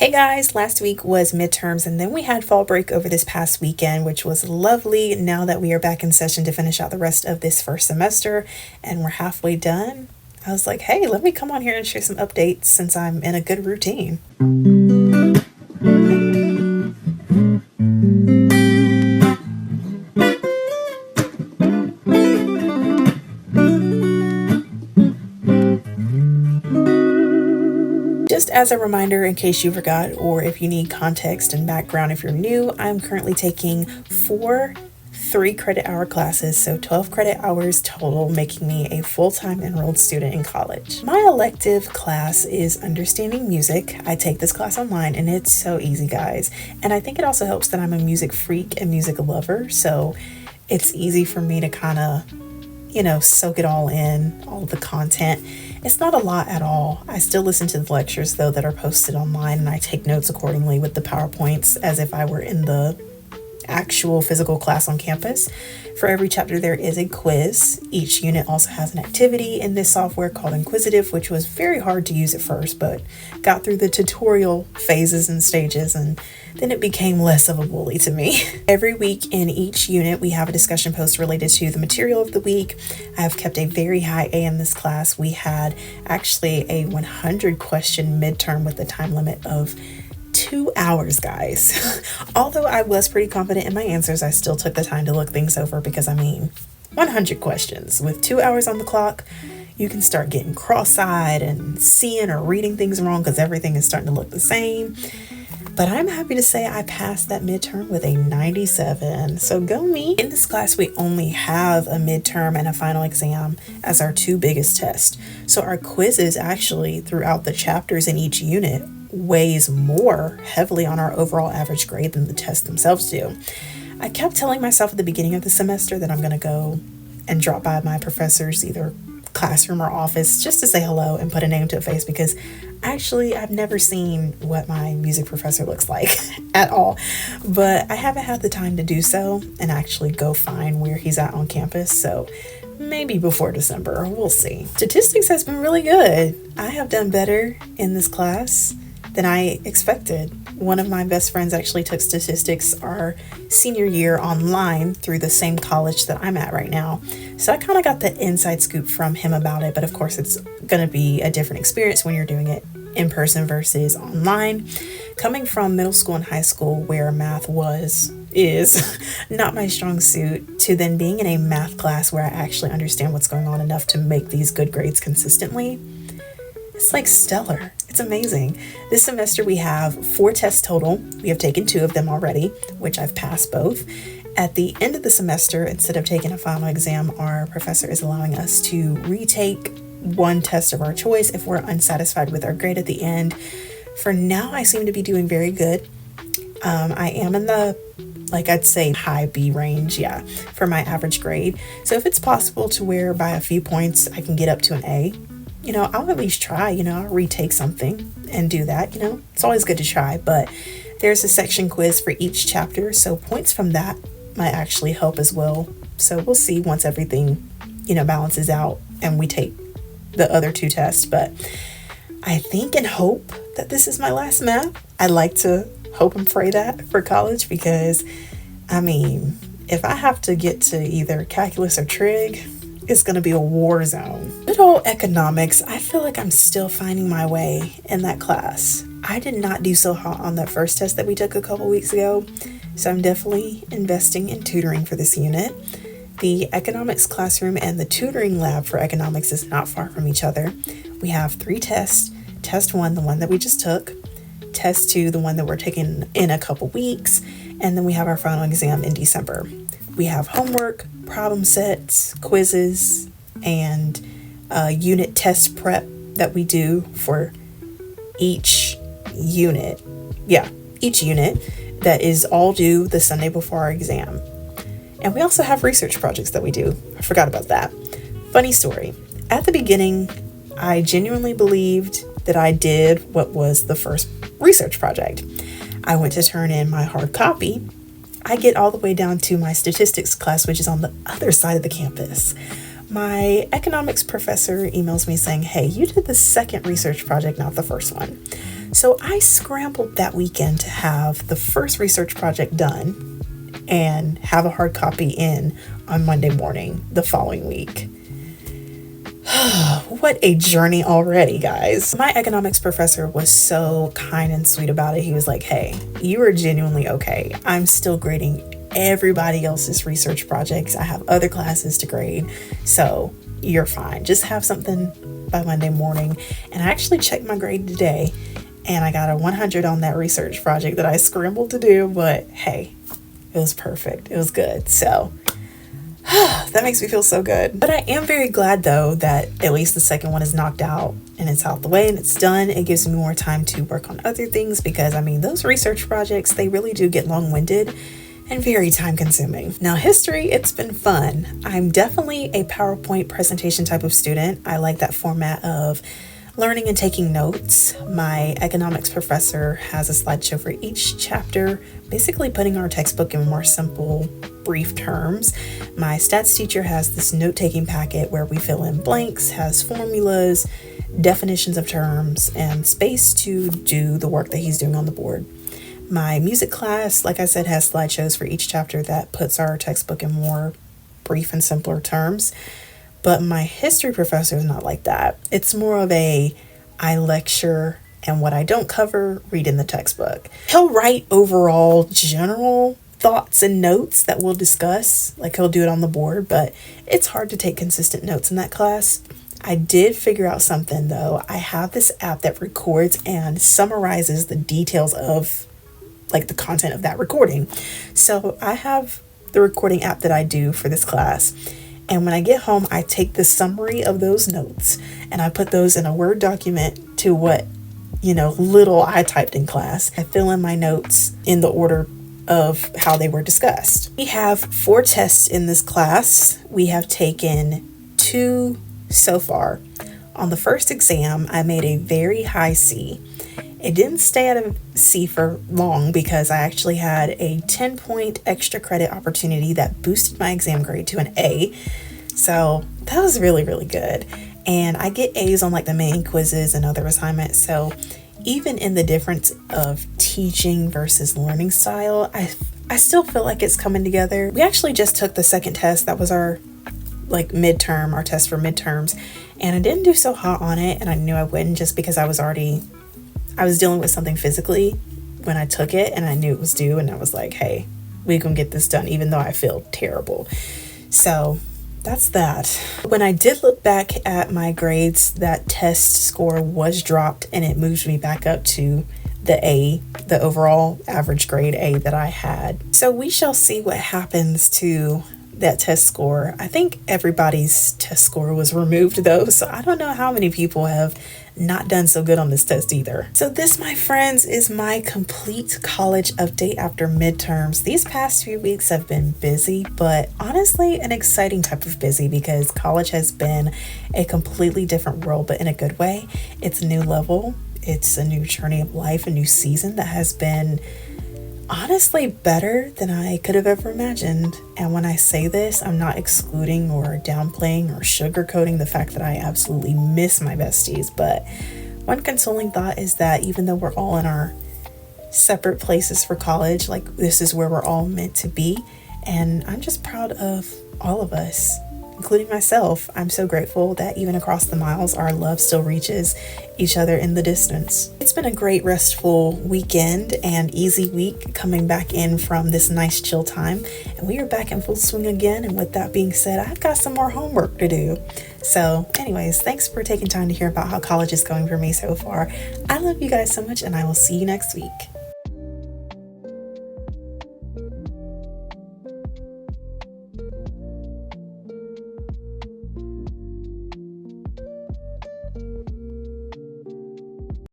Hey guys, last week was midterms and then we had fall break over this past weekend, which was lovely. Now that we are back in session to finish out the rest of this first semester and we're halfway done, I was like, hey, let me come on here and share some updates since I'm in a good routine. Just as a reminder, in case you forgot, or if you need context and background if you're new, I'm currently taking 4 3 credit hour classes, so 12 credit hours total, making me a full-time enrolled student in college. My elective class is understanding music. I take this class online and it's so easy, guys. And I think it also helps that I'm a music freak and music lover, so it's easy for me to kind of soak it all in, all of the content. It's not a lot at all. I still listen to the lectures though that are posted online and I take notes accordingly with the PowerPoints as if I were in the actual physical class on campus. For every chapter there is a quiz. Each unit also has an activity in this software called Inquisitive, which was very hard to use at first, but got through the tutorial phases and stages and then it became less of a bully to me. Every week in each unit we have a discussion post related to the material of the week. I have kept a very high A in this class. We had actually a 100 question midterm with a time limit of 2 hours, guys. Although I was pretty confident in my answers, I still took the time to look things over because 100 questions with 2 hours on the clock, you can start getting cross-eyed and seeing or reading things wrong because everything is starting to look the same. But I'm happy to say I passed that midterm with a 97, so go me. In this class, we only have a midterm and a final exam as our 2 biggest tests. So our quizzes actually throughout the chapters in each unit weighs more heavily on our overall average grade than the tests themselves do. I kept telling myself at the beginning of the semester that I'm going to go and drop by my professor's either classroom or office just to say hello and put a name to a face, because actually I've never seen what my music professor looks like at all, but I haven't had the time to do so and actually go find where he's at on campus. So maybe before December, we'll see. Statistics has been really good. I have done better in this class than I expected. One of my best friends actually took statistics our senior year online through the same college that I'm at right now. So I kind of got the inside scoop from him about it, but of course it's going to be a different experience when you're doing it in person versus online. Coming from middle school and high school where math is not my strong suit, to then being in a math class where I actually understand what's going on enough to make these good grades consistently, it's like stellar. It's amazing. This semester we have 4 tests total. We have taken 2 of them already, which I've passed both. At the end of the semester, instead of taking a final exam, our professor is allowing us to retake 1 test of our choice if we're unsatisfied with our grade at the end. For now, I seem to be doing very good. I am in the, I'd say high B range, for my average grade. So if it's possible to where by a few points I can get up to an A, I'll at least try, I'll retake something and do that, it's always good to try. But there's a section quiz for each chapter, so points from that might actually help as well. So we'll see once everything, balances out and we take the other 2 tests. But I think and hope that this is my last math. I like to hope and pray that for college, because if I have to get to either calculus or trig, it's going to be a war zone. Good old economics, I feel like I'm still finding my way in that class. I did not do so hot on that first test that we took a couple weeks ago, so I'm definitely investing in tutoring for this unit. The economics classroom and the tutoring lab for economics is not far from each other. We have 3 tests. Test 1, the one that we just took. Test 2, the one that we're taking in a couple weeks. And then we have our final exam in December. We have homework, problem sets, quizzes, and unit test prep that we do for each unit. Each unit that is all due the Sunday before our exam. And we also have research projects that we do. I forgot about that. Funny story. At the beginning, I genuinely believed that I did what was the first research project. I went to turn in my hard copy. I get all the way down to my statistics class, which is on the other side of the campus. My economics professor emails me saying, hey, you did the second research project, not the first one. So I scrambled that weekend to have the first research project done and have a hard copy in on Monday morning the following week. What a journey already, guys. My economics professor was so kind and sweet about it. He was like, hey, you are genuinely okay. I'm still grading everybody else's research projects. I have other classes to grade, so you're fine. Just have something by Monday morning. And I actually checked my grade today, and I got a 100 on that research project that I scrambled to do, but hey, it was perfect. It was good. So that makes me feel so good. But I am very glad though that at least the second one is knocked out and it's out the way and it's done. It gives me more time to work on other things because I mean, those research projects, they really do get long-winded and very time consuming. Now history, it's been fun. I'm definitely a PowerPoint presentation type of student. I like that format of learning and taking notes. My economics professor has a slideshow for each chapter, basically putting our textbook in more simple, brief terms. My stats teacher has this note-taking packet where we fill in blanks, has formulas, definitions of terms, and space to do the work that he's doing on the board. My music class, like I said, has slideshows for each chapter that puts our textbook in more brief and simpler terms. But my history professor is not like that. It's more of I lecture, and what I don't cover, read in the textbook. He'll write overall general thoughts and notes that we'll discuss, like he'll do it on the board, but it's hard to take consistent notes in that class. I did figure out something though. I have this app that records and summarizes the details of like the content of that recording. So I have the recording app that I do for this class. And when I get home, I take the summary of those notes and I put those in a Word document to what, little I typed in class. I fill in my notes in the order of how they were discussed. We have 4 tests in this class. We have taken 2 so far. On the first exam, I made a very high C. It didn't stay at a C for long because I actually had a 10-point extra credit opportunity that boosted my exam grade to an A. So that was really, really good. And I get A's on like the main quizzes and other assignments. So even in the difference of teaching versus learning style, I still feel like it's coming together. We actually just took the second test. That was our midterm, our test for midterms. And I didn't do so hot on it. And I knew I wouldn't just because I was dealing with something physically when I took it and I knew it was due and I was like, hey, we can get this done even though I feel terrible. So that's that. When I did look back at my grades, that test score was dropped and it moved me back up to the A, the overall average grade A that I had. So we shall see what happens to that test score. I think everybody's test score was removed though, so I don't know how many people have not done so good on this test either. So this, my friends, is my complete college update after midterms. These past few weeks have been busy, but honestly an exciting type of busy because college has been a completely different world, but in a good way. It's a new level. It's a new journey of life, a new season that has been honestly better than I could have ever imagined. And when I say this, I'm not excluding or downplaying or sugarcoating the fact that I absolutely miss my besties. But one consoling thought is that even though we're all in our separate places for college, like this is where we're all meant to be. And I'm just proud of all of us, including myself. I'm so grateful that even across the miles, our love still reaches each other in the distance. It's been a great restful weekend and easy week coming back in from this nice chill time. And we are back in full swing again. And with that being said, I've got some more homework to do. So anyways, thanks for taking time to hear about how college is going for me so far. I love you guys so much and I will see you next week.